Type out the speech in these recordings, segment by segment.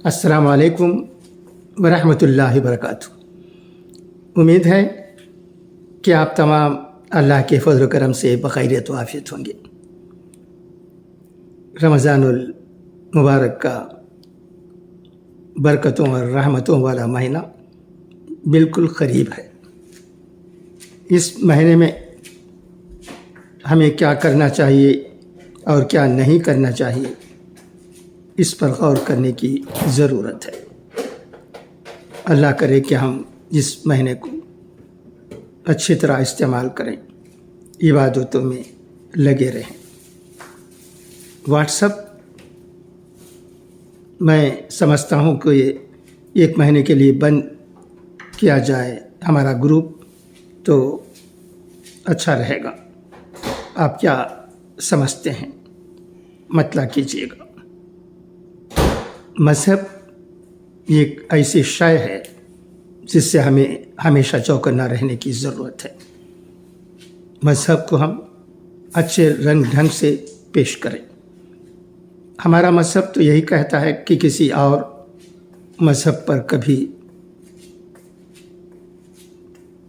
अस्सलाम वालेकुम वरहमतुल्लाहि वबरकातुहू। उम्मीद है कि आप तमाम अल्लाह के फज़ल व करम से बखैरियत व आफियत होंगे। रमज़ानुल मुबारक का बरकतों और रहमतों वाला महीना बिल्कुल क़रीब है। इस महीने में हमें क्या करना चाहिए और क्या नहीं करना चाहिए, इस पर गौर करने की ज़रूरत है। अल्लाह करे कि हम इस महीने को अच्छी तरह इस्तेमाल करें, इबादतों में लगे रहें। व्हाट्सएप मैं समझता हूँ कि ये एक महीने के लिए बंद किया जाए हमारा ग्रुप, तो अच्छा रहेगा। आप क्या समझते हैं, मतलब कीजिएगा। मज़हब एक ऐसी शय है जिससे हमें हमेशा चौकन्ना रहने की ज़रूरत है। मज़हब को हम अच्छे रंग ढंग से पेश करें। हमारा मज़हब तो यही कहता है कि किसी और मज़हब पर कभी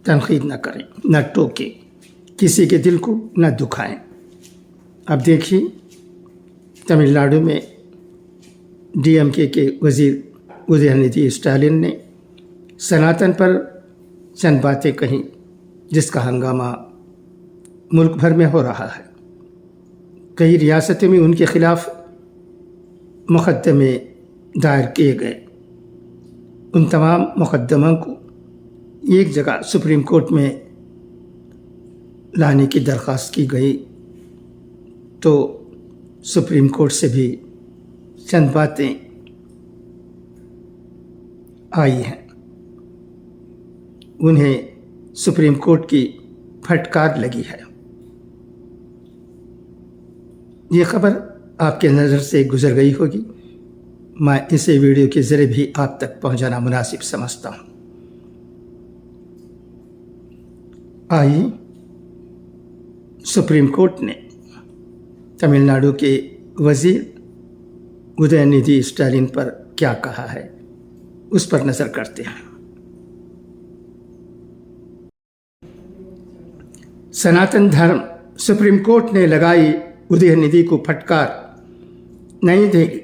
तनक़ीद न करें, न टोकें, किसी के दिल को न दुखाएं। अब देखिए, तमिलनाडु में डीएमके के वज़ीर उदयनिधि स्टालिन ने सनातन पर चंद बातें कहीं, जिसका हंगामा मुल्क भर में हो रहा है। कई रियासतों में उनके ख़िलाफ़ मुक़दमे दायर किए गए। उन तमाम मुक़दमों को एक जगह सुप्रीम कोर्ट में लाने की दरख्वास्त की गई, तो सुप्रीम कोर्ट से भी चंद बातें आई हैं। उन्हें सुप्रीम कोर्ट की फटकार लगी है। ये खबर आपके नज़र से गुजर गई होगी। मैं इसे वीडियो के ज़रिए भी आप तक पहुंचाना मुनासिब समझता हूँ। आइए, सुप्रीम कोर्ट ने तमिलनाडु के वज़ीर उदयनिधि स्टालिन पर क्या कहा है, उस पर नज़र करते हैं। सनातन धर्म सुप्रीम कोर्ट ने लगाई उदयनिधि को फटकार, नहीं देगी।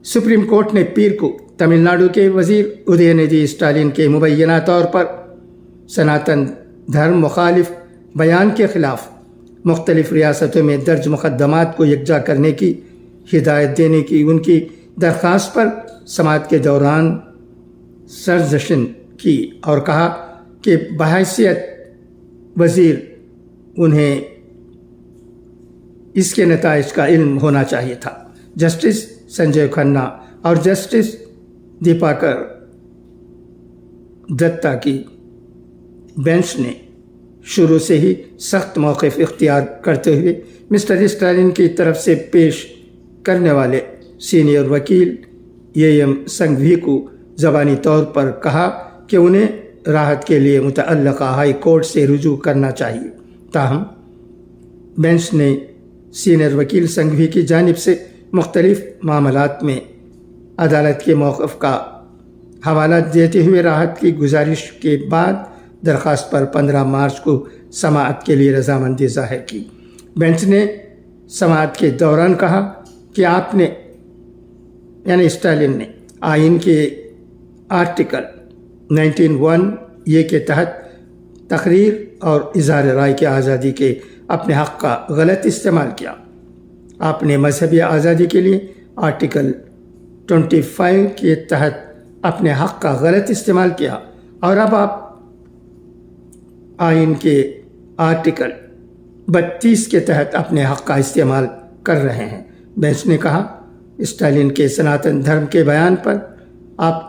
सुप्रीम कोर्ट ने पीर को तमिलनाडु के वज़ीर उदयनिधि स्टालिन के मुबैना तौर पर सनातन धर्म मुखालिफ बयान के ख़िलाफ़ मुख्तलिफ़ रियासतों में दर्ज मुक़दमात को यकजा करने की हिदायत देने की उनकी दरख्वास्त पर समाअत के दौरान सरज़शन की और कहा कि बहैसियत वज़ीर उन्हें इसके नताइज का इल्म होना चाहिए था। जस्टिस संजय खन्ना और जस्टिस दीपाकर दत्ता की बेंच ने शुरू से ही सख्त मौक़िफ़ इख्तियार करते हुए मिस्टर स्टालिन की तरफ से पेश करने वाले सीनियर वकील एएम संघवी को ज़बानी तौर पर कहा कि उन्हें राहत के लिए मुतअल्लिक़ा हाई कोर्ट से रुजू करना चाहिए। ताहम बेंच ने सीनियर वकील संघवी की जानिब से मुख्तलिफ़ मामलात में अदालत के मौक़िफ़ का हवाला देते हुए राहत की गुजारिश के बाद दरख्वास्त पर 15 मार्च को समाअत के लिए रजामंदी ज़ाहिर की। बेंच ने समाअत के दौरान कहा कि आपने यानी स्टालिन ने आइन के आर्टिकल 19(1) के तहत तकरीर और इज़हार राय की आज़ादी के अपने हक़ का गलत इस्तेमाल किया। आपने मजहबी आज़ादी के लिए आर्टिकल 25 के तहत अपने हक़ का गलत इस्तेमाल किया और अब आप आइन के आर्टिकल 32 के तहत अपने हक़ का इस्तेमाल कर रहे हैं। बेंच ने कहा, स्टालिन के सनातन धर्म के बयान पर आप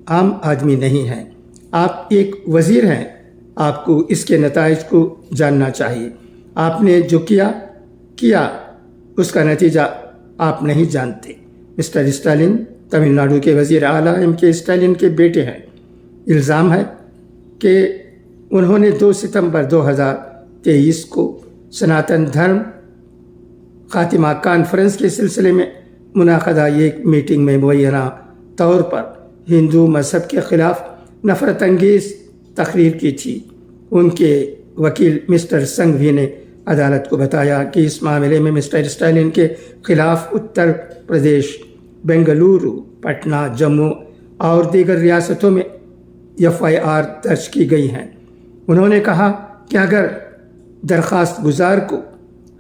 आम आदमी नहीं हैं, आप एक वज़ीर हैं। आपको इसके नताइज को जानना चाहिए। आपने जो किया उसका नतीजा आप नहीं जानते। मिस्टर स्टालिन तमिलनाडु के वज़ीर आला एम.के. स्टालिन के बेटे हैं। इल्ज़ाम है कि उन्होंने 2 सितंबर 2023 को सनातन धर्म खातिमा कॉन्फ्रेंस के सिलसिले में منعقدہ ایک میٹنگ میں مبینہ طور پر ہندو مذہب کے خلاف نفرت انگیز تقریر کی تھی۔ ان کے وکیل مسٹر سنگھوی نے عدالت کو بتایا کہ اس معاملے میں مسٹر اسٹالن کے خلاف اتر پردیش، بنگلورو، پٹنہ، جموں اور دیگر ریاستوں میں FIR درج کی گئی ہیں۔ انہوں نے کہا کہ اگر درخواست گزار کو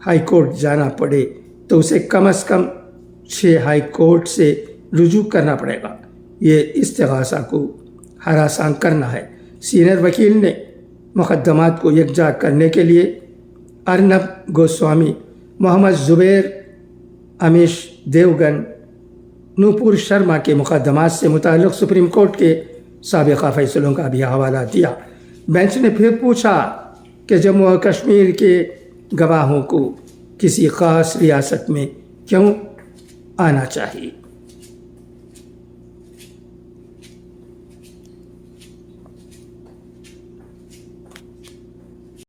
ہائی کورٹ جانا پڑے تو اسے کم از کم 6 ہائی کورٹ سے رجوع کرنا پڑے گا۔ یہ استغاثہ کو ہراساں کرنا ہے۔ سینئر وکیل نے مقدمات کو یکجا کرنے کے لیے ارنب گوسوامی، محمد زبیر، امیش دیوگن، نوپور شرما کے مقدمات سے متعلق سپریم کورٹ کے سابقہ فیصلوں کا بھی حوالہ دیا۔ بینچ نے پھر پوچھا کہ جموں و کشمیر کے گواہوں کو کسی خاص ریاست میں کیوں آنا چاہیے۔